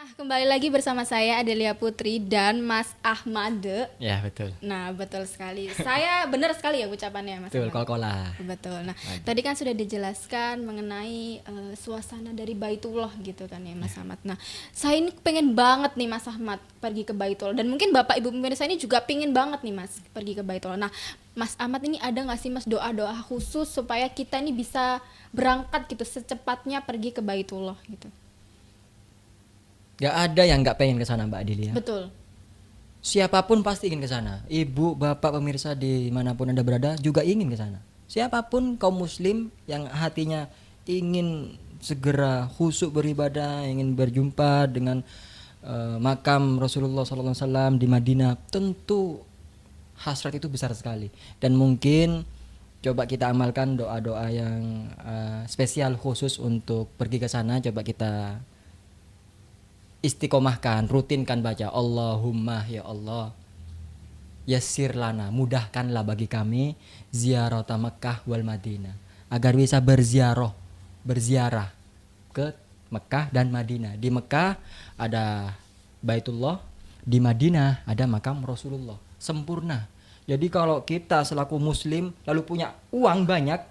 Nah, kembali lagi bersama saya Adelia Putri dan Mas Ahmad. Ya betul. Nah, betul sekali. Saya benar sekali ya ucapannya, Mas Betul, Ahmad. kol-kola. Betul. Nah, Waduh. tadi kan sudah dijelaskan mengenai suasana dari Baitullah gitu kan ya, Mas Ahmad. Nah, saya ini pengen banget nih Mas Ahmad pergi ke Baitullah, dan mungkin Bapak Ibu pemirsa ini juga pengen banget nih Mas pergi ke Baitullah. Nah, Mas Ahmad ini ada nggak sih Mas doa-doa khusus supaya kita ini bisa berangkat gitu secepatnya pergi ke Baitullah gitu? Gak ada yang gak pengen ke sana, Mbak Adilia. Betul. Siapapun pasti ingin ke sana. Ibu, bapak, pemirsa dimanapun Anda berada juga ingin ke sana. Siapapun kaum muslim yang hatinya ingin segera khusyuk beribadah, ingin berjumpa dengan makam Rasulullah SAW di Madinah, tentu hasrat itu besar sekali. Dan mungkin coba kita amalkan doa-doa yang spesial khusus untuk pergi ke sana. Coba kita istiqomahkan, rutinkan baca Allahumma ya Allah yassir lana, mudahkanlah bagi kami ziarah Mekah wal Madinah, agar bisa berziarah ke Mekah dan Madinah. Di Mekah ada Baitullah, di Madinah ada makam Rasulullah. Sempurna. Jadi kalau kita selaku muslim lalu punya uang banyak,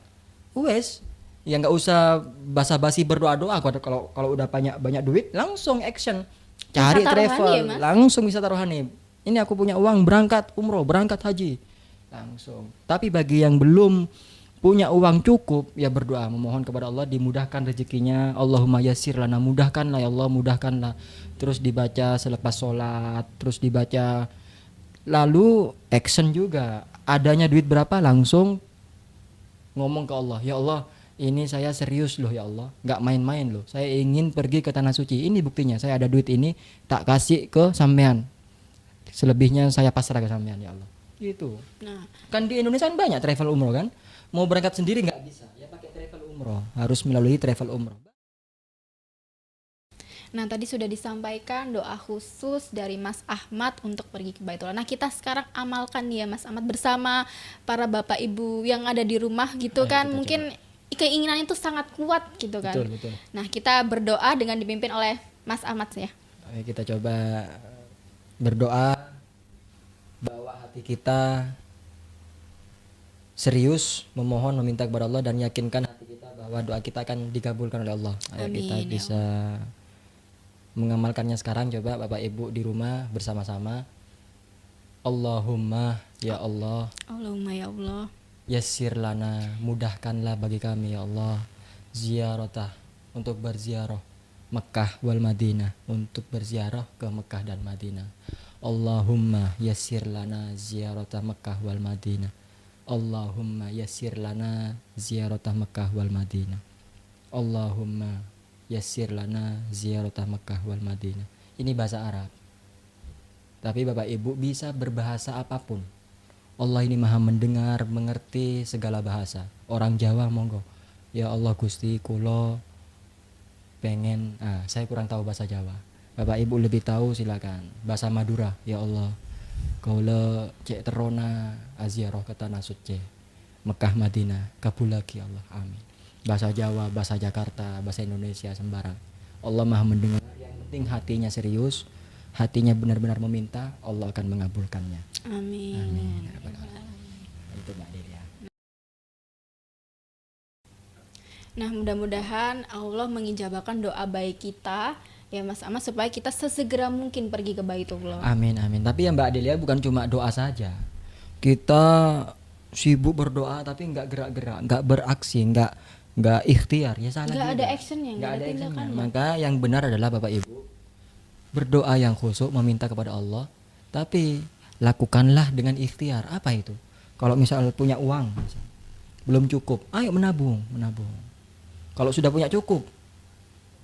wes ya nggak usah basa-basi berdoa-doa. Kalau udah banyak duit langsung action, cari Wisata rohani travel ya, Mas? langsung wisata rohani. Ini aku punya uang, berangkat umroh, berangkat haji langsung. Tapi bagi yang belum punya uang cukup, ya berdoa memohon kepada Allah dimudahkan rezekinya. Allahumma yassir lana, mudahkanlah ya Allah, mudahkanlah. Terus dibaca selepas sholat, terus dibaca. Lalu action juga, adanya duit berapa langsung ngomong ke Allah, ya Allah ini saya serius loh ya Allah, nggak main-main loh, saya ingin pergi ke tanah suci, ini buktinya saya ada duit ini, tak kasih ke sampean, selebihnya saya pasrah ke sampean ya Allah, gitu. Nah, Kan di Indonesia kan banyak travel umroh kan, mau berangkat sendiri nggak bisa, ya pakai travel umroh, harus melalui travel umroh. Nah, tadi sudah disampaikan doa khusus dari Mas Ahmad untuk pergi ke Baitullah. Nah, kita sekarang amalkan ya Mas Ahmad bersama para Bapak Ibu yang ada di rumah gitu Ayo kan. kita Mungkin keinginan itu sangat kuat gitu kan. Betul. Nah, kita berdoa dengan dipimpin oleh Mas Ahmad ya. Ayo kita coba berdoa, bawa hati kita serius memohon, meminta kepada Allah, dan yakinkan hati kita bahwa doa kita akan dikabulkan oleh Allah. Ayo Amin, kita ya bisa mengamalkannya sekarang. Coba Bapak Ibu di rumah bersama-sama. Allahumma ya Allah Allahumma ya Allah. yassir lana, mudahkanlah bagi kami ya Allah ziarah untuk berziarah Mekah wal Madinah, untuk berziarah ke Mekah dan Madinah. Allahumma yassir lana ziarah Mekah wal Madinah. Allahumma yassir lana ziarah Mekah wal Madinah. Allahumma yassir lana ziarah Mekah wal Madinah. Ini bahasa Arab. Tapi Bapak Ibu bisa berbahasa apapun. Allah ini maha mendengar, mengerti segala bahasa. Orang Jawa monggo. Ya Allah Gusti kula pengen, saya kurang tahu bahasa Jawa. Bapak Ibu lebih tahu silakan. Bahasa Madura, ya Allah kula cek terona aziarah ke tanah suci Mekah Madinah kabulaki ya Allah, amin. Bahasa Jawa, bahasa Jakarta, bahasa Indonesia sembarang. Allah maha mendengar. Yang penting hatinya serius, hatinya benar-benar meminta, Allah akan mengabulkannya. Amin. Amin. Itu Mbak Delia. Nah, mudah-mudahan Allah mengijabahkan doa baik kita ya Mas Ahmad supaya kita sesegera mungkin pergi ke Baitullah. Amin. Tapi ya Mbak Delia, bukan cuma doa saja. Kita sibuk berdoa tapi nggak gerak-gerak, nggak beraksi, nggak ikhtiar, ya salah Nggak juga. ada actionnya, nggak ada actionnya. tindakannya. Maka yang benar adalah Bapak Ibu berdoa yang khusyuk, meminta kepada Allah, tapi lakukanlah dengan ikhtiar. Apa itu? Kalau misal punya uang belum cukup, ayo menabung. Kalau sudah punya cukup,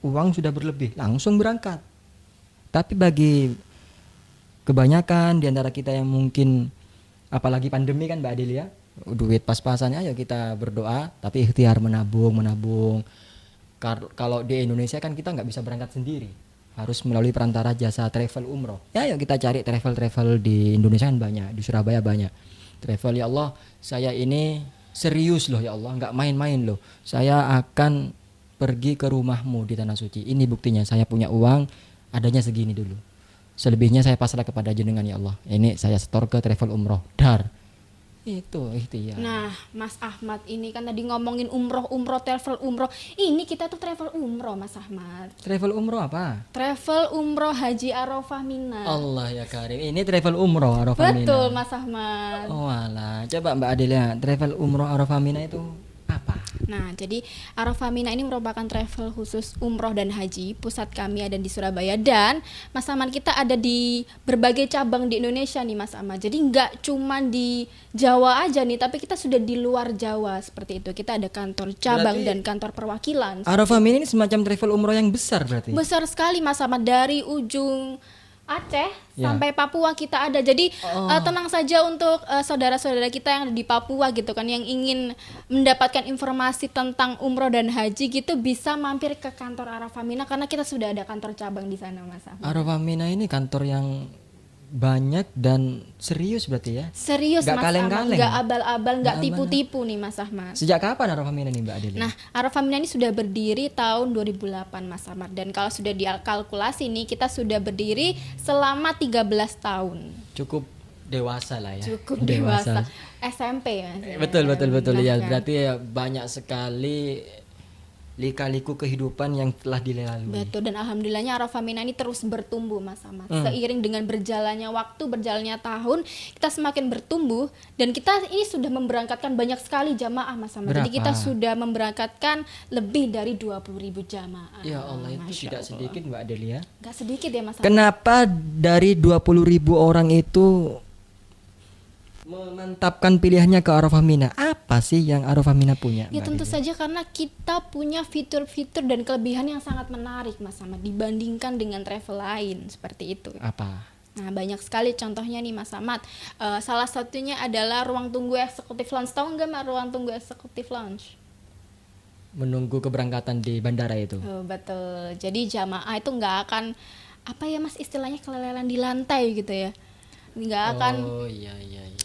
uang sudah berlebih, langsung berangkat. Tapi bagi kebanyakan di antara kita yang mungkin, apalagi pandemi kan Mbak Adelia, duit pas-pasannya, ayo kita berdoa tapi ikhtiar menabung. Kalau di Indonesia kan kita nggak bisa berangkat sendiri, harus melalui perantara jasa travel umroh. Ya ayo kita cari travel di Indonesia kan banyak, di Surabaya banyak travel. Ya Allah, saya ini serius loh ya Allah, nggak main-main loh, saya akan pergi ke rumahmu di tanah suci, ini buktinya saya punya uang, adanya segini dulu. Selebihnya saya pasrah kepada jenengan ya Allah. Ini saya setor ke travel umroh. Dar. Itu ikhtiar. Nah, Mas Ahmad ini kan tadi ngomongin umroh, travel umroh. Ini kita tuh travel umroh, Mas Ahmad. Travel umroh apa? Travel umroh Haji Arafah Mina. Allah ya Karim. Ini travel umroh Arafah Mina. Betul, Mas Ahmad. Oh alah. Coba Mbak Adelia, travel umroh Arafah Mina itu apa? Nah, jadi Arafah Mina ini merupakan travel khusus umroh dan haji. Pusat kami ada di Surabaya dan Mas Ahmad kita ada di berbagai cabang di Indonesia nih Mas Ahmad. Jadi nggak cuma di Jawa aja nih, tapi kita sudah di luar Jawa seperti itu. Kita ada kantor cabang Berarti dan kantor perwakilan. Arafah Mina ini semacam travel umroh yang besar berarti. Besar sekali Mas Ahmad, dari ujung Aceh Ya. sampai Papua kita ada. Jadi tenang saja untuk saudara-saudara kita yang ada di Papua gitu kan, yang ingin mendapatkan informasi tentang umroh dan haji gitu, bisa mampir ke kantor Arafah Mina karena kita sudah ada kantor cabang di sana Mas Ahmad. Arafah Mina ini kantor yang banyak dan serius berarti ya. Serius Nggak Mas Ahmad, kaleng-kaleng. nggak abal-abal, nggak Nggak tipu-tipu nih Mas Ahmad. Sejak kapan Arafah Mina nih Mbak Adelia? Nah, Arafah Mina ini sudah berdiri tahun 2008 Mas Ahmad, dan kalau sudah dikalkulasi nih kita sudah berdiri selama 13 tahun. Cukup dewasa lah ya. Cukup dewasa. SMP ya. Betul ya. Bahkan. Berarti ya banyak sekali lika-liku kehidupan yang telah dilalui. Betul, dan alhamdulillahnya Arafah Mina ini terus bertumbuh Mas Ahmad. Seiring dengan berjalannya waktu, berjalannya tahun, kita semakin bertumbuh dan kita ini sudah memberangkatkan banyak sekali jamaah Mas Ahmad. Jadi kita Berapa? sudah memberangkatkan lebih dari 20.000 jamaah. Ya Allah, itu Masya tidak Allah. sedikit Mbak Adelia. Gak sedikit ya Mas Ahmad. Kenapa dari 20.000 orang itu memantapkan pilihannya ke Arafah Mina? Apa sih yang Arafah Mina punya? Ya Mbak tentu Adelia? saja karena kita punya fitur-fitur dan kelebihan yang sangat menarik Mas Ahmad dibandingkan dengan travel lain seperti itu. Apa? Nah, banyak sekali contohnya nih Mas Ahmad. Salah satunya adalah ruang tunggu eksekutif lounge. Tahu nggak Mbak ruang tunggu eksekutif lounge? Menunggu keberangkatan di bandara itu. Oh, betul. Jadi jamaah itu nggak akan, apa ya Mas, istilahnya keleleran di lantai gitu ya. Nggak akan Oh iya.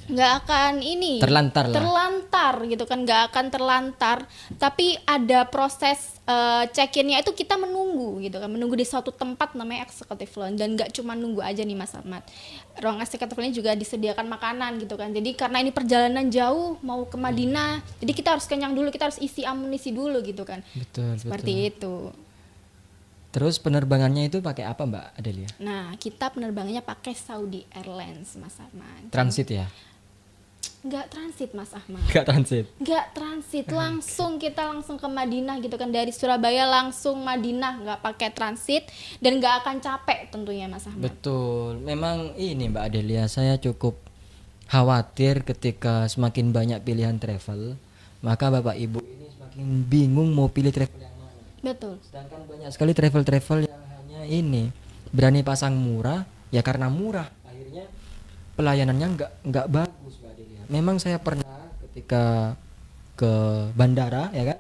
nggak akan ini Terlantar lah. terlantar gitu kan, nggak akan terlantar, tapi ada proses check-innya itu kita menunggu gitu kan, menunggu di suatu tempat namanya executive lounge. Dan nggak cuma nunggu aja nih Mas Ahmad, ruang executive lounge juga disediakan makanan gitu kan. Jadi karena ini perjalanan jauh mau ke Madinah, jadi kita harus kenyang dulu, kita harus isi amunisi dulu gitu kan, Betul. seperti itu. Terus penerbangannya itu pakai apa Mbak Adelia? Nah, kita penerbangannya pakai Saudi Airlines Mas Ahmad. Transit ya? Nggak transit Mas Ahmad. Enggak transit. Nggak transit, kita langsung ke Madinah gitu kan, dari Surabaya langsung Madinah, nggak pakai transit dan nggak akan capek tentunya Mas Ahmad. Betul. Memang ini Mbak Adelia, saya cukup khawatir ketika semakin banyak pilihan travel, maka Bapak Ibu ini semakin bingung mau pilih travel yang mana. Betul. Sedangkan banyak sekali travel-travel yang hanya ini berani pasang murah, ya karena murah akhirnya pelayanannya nggak bagus Mbak Adelia. Memang saya pernah ketika ke bandara ya kan,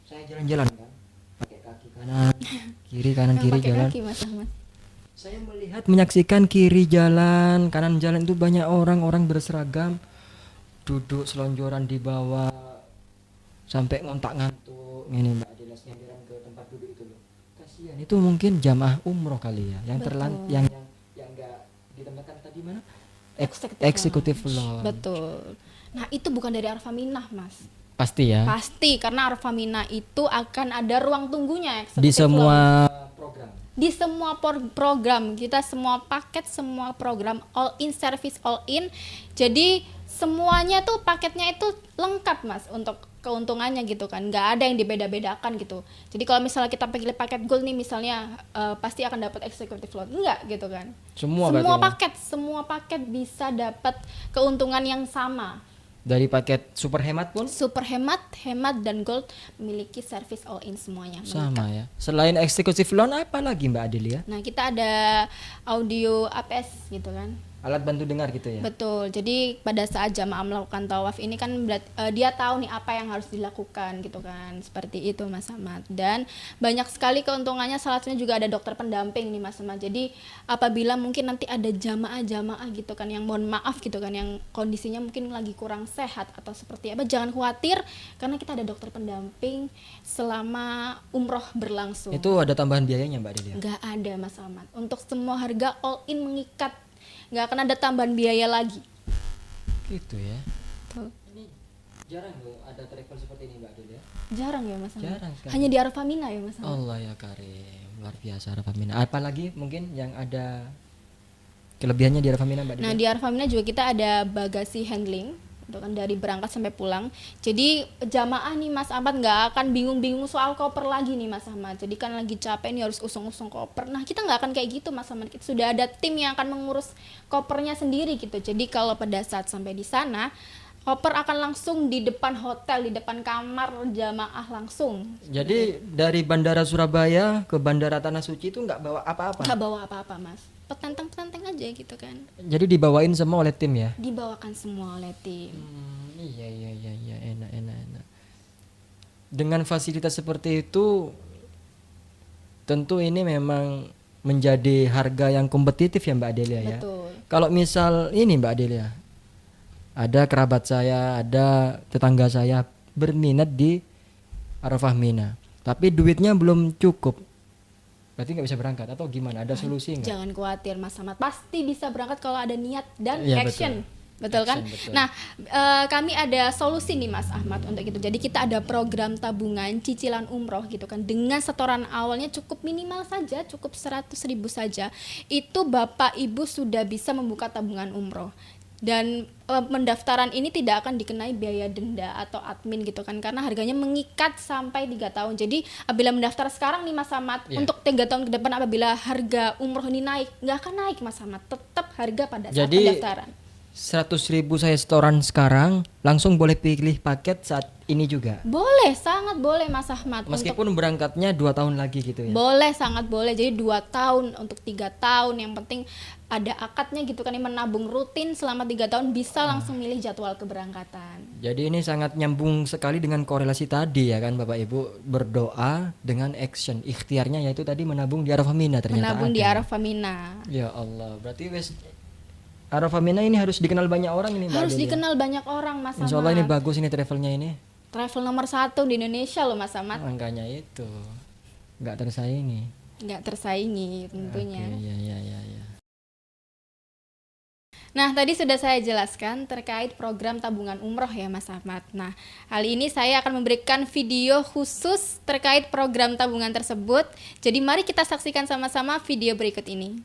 saya jalan-jalan kan pakai kaki kanan kiri kanan kiri Pakai jalan. kaki Mas Ahmad. Saya melihat menyaksikan kiri jalan kanan jalan itu banyak orang-orang berseragam duduk selonjoran di bawah sampai ngontak-ngantuk ini Mbak Adelia, senderan ke tempat duduk itu loh. Kasihan, itu mungkin jamaah umroh kali ya yang yang enggak ditempatkan tadi mana? Eksekutif lounge. Betul. Nah, itu bukan dari Arafah Minah Mas. Pasti ya. Pasti, karena Arafah Minah itu akan ada ruang tunggunya Di executive lounge. semua program. Di semua program kita, semua paket, semua program all in, service all in. Jadi semuanya tuh paketnya itu lengkap Mas untuk keuntungannya gitu kan, nggak ada yang dibeda-bedakan gitu. Jadi kalau misalnya kita pilih paket gold nih misalnya, pasti akan dapat executive lounge, enggak gitu kan. Semua Semua paket bisa dapat keuntungan yang sama. Dari paket super hemat pun Super hemat, dan gold memiliki service all in semuanya. sama ya. Selain eksekutif lounge apa lagi Mbak Adelia? Nah, kita ada audio APS gitu kan. Alat bantu dengar gitu ya. Betul. Jadi pada saat jamaah melakukan tawaf ini kan dia tahu nih apa yang harus dilakukan gitu kan. Seperti itu Mas Ahmad. Dan banyak sekali keuntungannya, salah satunya juga ada dokter pendamping nih Mas Ahmad. Jadi apabila mungkin nanti ada jamaah-jamaah gitu kan yang mohon maaf gitu kan yang kondisinya mungkin lagi kurang sehat atau seperti apa, jangan khawatir karena kita ada dokter pendamping selama umroh berlangsung. Itu ada tambahan biayanya Mbak Delia? Nggak ada Mas Ahmad. Untuk semua harga all in mengikat, nggak akan ada tambahan biaya lagi. Gitu ya. Tuh. Ini jarang loh ada travel seperti ini Mbak Delia. Jarang ya Mas Ahmad. Jarang sekali. Hanya di Arafah Mina ya Mas Ahmad. Allah ya karim, luar biasa Arafah Mina. Apalagi mungkin yang ada kelebihannya di Arafah Mina Mbak Delia? Nah di Arafah Mina juga kita ada bagasi handling, itu kan dari berangkat sampai pulang. Jadi jamaah nih Mas Ahmad nggak akan bingung-bingung soal koper lagi nih Mas Ahmad. Jadi kan lagi capek nih harus usung-usung koper. Nah kita nggak akan kayak gitu Mas Ahmad. Kita sudah ada tim yang akan mengurus kopernya sendiri gitu. Jadi kalau pada saat sampai di sana, koper akan langsung di depan hotel, di depan kamar jamaah langsung. Jadi dari Bandara Surabaya ke Bandara Tanah Suci itu nggak bawa apa-apa? Nggak bawa apa-apa Mas. Petenteng-petenteng aja gitu kan. Jadi dibawain semua oleh tim ya? Dibawakan semua oleh tim. Iya, enak. Dengan fasilitas seperti itu, tentu ini memang menjadi harga yang kompetitif ya Mbak Delia ya. Betul. Kalau misal ini Mbak Delia, ada kerabat saya, ada tetangga saya berminat di Arafah Mina, tapi duitnya belum cukup, berarti nggak bisa berangkat atau gimana? Ada solusi nggak? Jangan khawatir Mas Ahmad, pasti bisa berangkat kalau ada niat dan Iya, action. Betul kan? Action, betul. Nah, kami ada solusi nih Mas Ahmad untuk itu. Jadi kita ada program tabungan cicilan umroh gitu kan. Dengan setoran awalnya cukup minimal saja, cukup 100.000 saja. Itu Bapak Ibu sudah bisa membuka tabungan umroh. Dan pendaftaran ini tidak akan dikenai biaya denda atau admin gitu kan, karena harganya mengikat sampai 3 tahun. Jadi apabila mendaftar sekarang nih Mas Ahmad, untuk 3 tahun ke depan apabila harga umroh ini naik, nggak akan naik Mas Ahmad, tetap harga pada saat Jadi, pendaftaran. 100.000 saya setoran sekarang, langsung boleh pilih paket saat ini juga. Boleh, sangat boleh Mas Ahmad. Meskipun berangkatnya 2 tahun lagi gitu ya. Boleh, sangat boleh. Jadi 2 tahun untuk 3 tahun, yang penting ada akadnya gitu kan, yang menabung rutin selama 3 tahun bisa langsung milih jadwal keberangkatan. Jadi ini sangat nyambung sekali dengan korelasi tadi ya kan Bapak Ibu, berdoa dengan action ikhtiarnya yaitu tadi menabung di Arafah Mina ternyata Menabung ada. di Arafah Mina. Ya Allah, berarti wes Arafah Mina ini harus dikenal banyak orang ini Mbak Harus Delia. dikenal banyak orang Mas Ahmad. Insya Allah ini bagus ini travelnya ini. Travel nomor 1 di Indonesia loh Mas Ahmad. Angkanya itu nggak tersaingi. Nggak tersaingi tentunya. Oke, ya. Nah, tadi sudah saya jelaskan terkait program tabungan umroh ya Mas Ahmad. Nah, kali ini saya akan memberikan video khusus terkait program tabungan tersebut. Jadi mari kita saksikan sama-sama video berikut ini.